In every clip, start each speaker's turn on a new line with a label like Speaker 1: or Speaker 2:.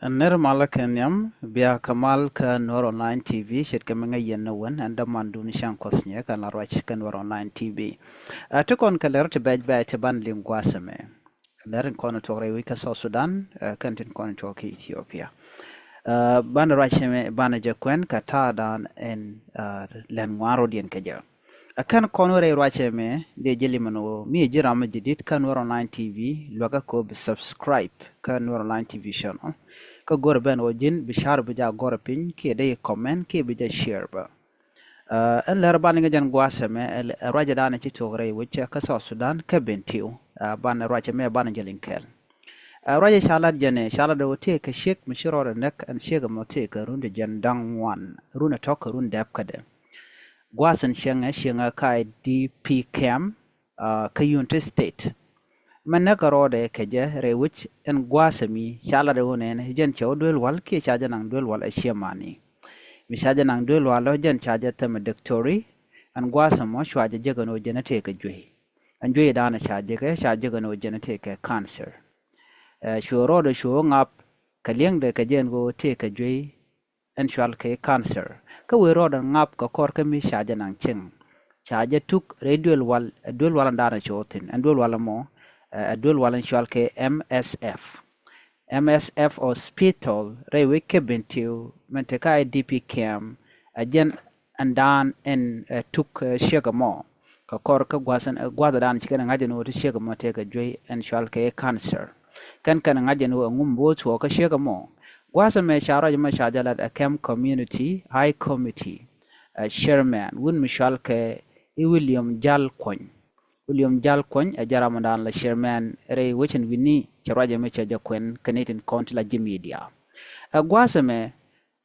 Speaker 1: Nirmala Kenyam, Bia Kamal ka Nor Online TV, Shitkamanga Yenawan, and the Manduni Shankosniak, and Larach Kanor Online TV. Took on Kaler to bed by Tabanlim Guasame. Lerin Konatore Wika South Sudan, Kantin Konatoki Ethiopia. Banaracheme Banaja Quen, Katadan, and Lenwaro Dian Kaja. A kan konore racheme de jelimano mi jirama jidit Kanor Online TV, Loga ko subscribe Kanor Online TV channel. Ka gor ben ojin bishar bija gor pin ke de comment ke bija share ba en ler ban nga jan gwasame raja dana ci togre wuce ka South Sudan ka bentiu ban raja me ban jelin kel raja shalat jane shalat do te ka shek mishiro nek an shega mote ka runde jan dang wan runa tok runde ap kade gwasan shenga kai DP cam ka United State Manaka rode keje rewich en gwasami shala de wonen jen chaw duel wal ke chaja nang duel wal ashiamani mi chaja nang duel wal jen chaja tem doctori an gwasamo shwaje jegano jenete ke jwe an jwe dana chaje ke chaje gano jenete ke cancer shuro de shu ngap kaleng de kejen go te ke jwe en shwal ke cancer ka we roda ngap ka kor ke mi chaja nang ching chaje tuk duel wal dana chotin an duel wal mo dul walan shwal ke MSF hospital re wike bentiu menteka DP cam ajen andan en tuk shegamo ka kor ka gwasan gwada dan chikan ngajen wo shegamo te ka joy en shwal ke cancer kan ngajen wo ngumbo to ka shegamo gwasan me shara ma shajalat a cam community high committee chairman wun mishal ke William William Jalkon a Jaramadan la chairman Ray Wichin Winnie Charaja Mecha Jakwen Canadian County la Jimedia. A Guasame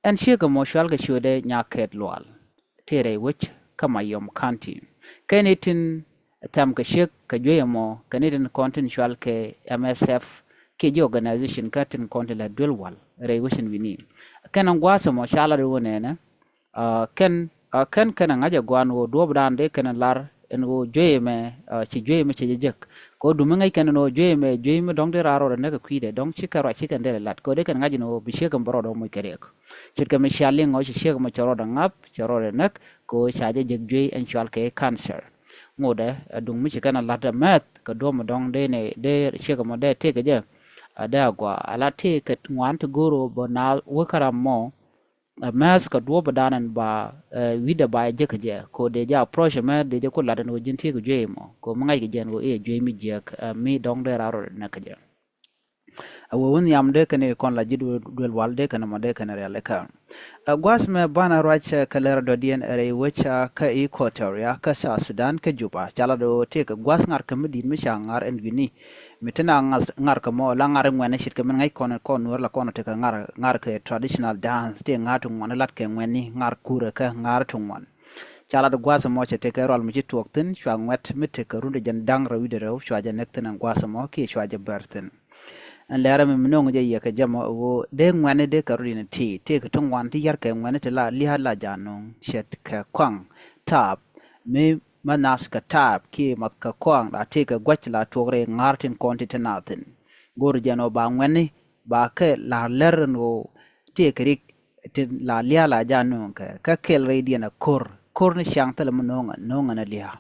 Speaker 1: and Shigamo Shalga Shude Nyaket Lual. Tere Wich Kamayom County. Canadian Tamka Shik Kajuyamo Canadian County Shalke MSF KJ organization Curtin County la Dulwal Ray Wichin Winnie. Can Guasamo Shalari Wunena Ken Kanangaja Guan wo Dobdan de Kanalar en go joyeme ci joyeme ci jek ko dum ngay ken no joyeme dong de raro ne ko kwide dong ci karo ci kan de lat ko de kan ngaji no bi shegam borodo moy kere ko ci kam shalli ngo ci shegam ci rodo ngap ci rodo nak ko chaje jek joy en shal ke cancer ngode dum mi ci kan lat mat ko dom dong de ne de shegam de te ke je ada gwa ala te ke ngwan to goro bonal wakara mo mas ka duoba danan ba wida ba jekaje ko de ja approach ma de ko ladan wo jinti ko jeymo ko mangai ge jen wo jeymi jek mi dong de raro nakaje awo won yam de kane kon la jidu dul walde kana ma de kana rele ka gwas me bana racha kaler do dien ere wecha ka equatoria ka sa Sudan ka juba chala do te ka gwas ngar ka medin mi shangar en gini mitena ngar ka mo la ngar ngwane shit ka men ngai kon nur la kon te ka ngar ka traditional dance te ngatu ngwane lat ke ngweni ngar kura ka ngar tungwan chala do gwas mo che te ka rol mi tok tin shwa ngwet mi te ka runde jan dang rawi de rew shwa jan nek tin gwas mo ki shwa je bertin an lera mi minong je yaka jama wo de ngwane de karina te ka tungwan ti yar ka ngwane te la li hala janong shet ka kwang tap me manas ka tap ki mat ka kwang da te ka gwach la togre ngartin konti tenatin gor jano ba ngwane ba ke la leren wo te krik te la li hala janong ka kel radiana kor ni shang tele minong na liha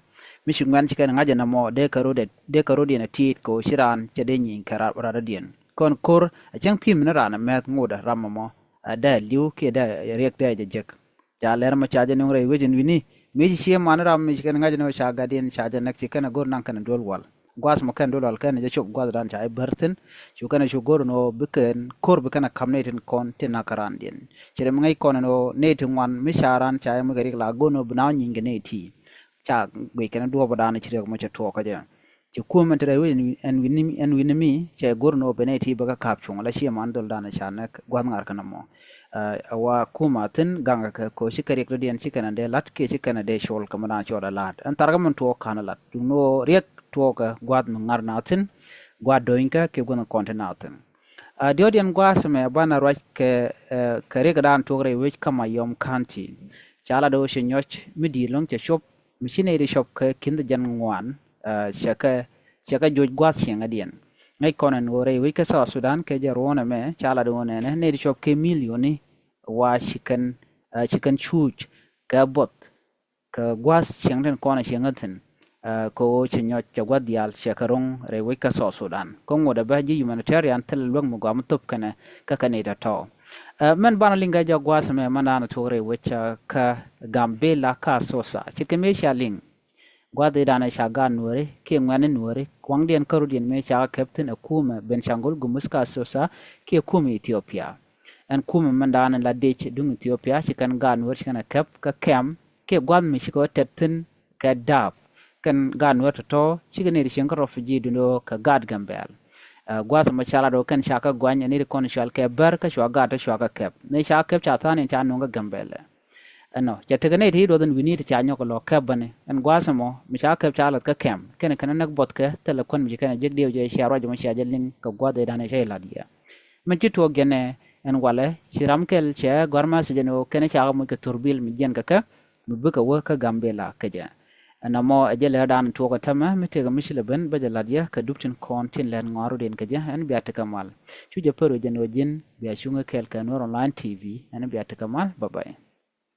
Speaker 1: mishi ngwan chikan ngaja na mo de karode na tit ko shiran chede nyin karar radien kon kor achang pim na rana met ngoda ramamo da liu ke da rek da jek ja ler ma chaje nung re wejin wini meji she man ram mi chikan ngaja no sha gadien chaje nak chikan gor nan kan dol wal gwas mo kan dol wal kan je chok gwas dan cha berten chu kan chu gor no biken kor bikan kamnetin kon tina karan din chede ngai kon no netin wan mi sharan cha mi gari la gono bnaw nyinge neti cha gwe kana do badana chire mo cha to ka ja ci kuma tare en winimi che gorno beneti baga kapchung la shi man dol dana chanak gwan ngar kana mo wa kuma tin ganga ka ko shikari ko dian chikana de lat ke chikana de shol kamana choda lat an targaman to kana lat no rek to ka gwad ngar natin gwad doinka ke gona kontenatin diodian gwasme bana raj ke kare gadan to gre wech kama yom kanti chala do shinyoch midilong che shop machine shop ke kind jan ngwan shaka joj gwas henga dien ngay konen gore wike sa Sudan ke jarona me chala do ne ne shop ke milioni wa chicken chuch ka bot ka gwas chengden kona chengatin ko chinyo chagwa dial shekarong re wike sa Sudan ko ngoda ba ji humanitarian tel lwang mo gam top kana ka kaneta to men bana linga ja gwas me manana tore wecha ka gambela ka sosa chicken me shaling gwada dana shaga nuore ke ngwane nuore kwangdien karudien me shaga captain akuma ben shangol gumuska sosa ke kuma Ethiopia en kuma mandana la dech dung Ethiopia shikan ga nuore shikana kap ka kem ke gwad mi shiko tetin ka daf kan ga nuore to shikane di shankar refugee duno ka gad gambel gwasa machala do kan shaka gwanya ni kon shal ke bar ka shwaga ta shwaga kap me shaka kap cha tane cha nunga gambele no ja tegane thi do den winit cha nyoko lo kabane en gwasamo mi cha kap cha lat ka kem ken kan nak bot ka tele kon mi kan jeg dew je sharo jo cha jelin ka gwade dane shay ladia men ci to gene en wala shiram kel che gorma se jeno ken cha mo ka turbil mi gen ka mi buka wo ka gambela ka ja ana mo ajele dan to ko tama mi te ga mishle ben ba ladia ka duptin kon tin len ngaru den ka ja en biata kamal chu je pero jeno jin biya shunga kel ka no online tv en biata kamal bye bye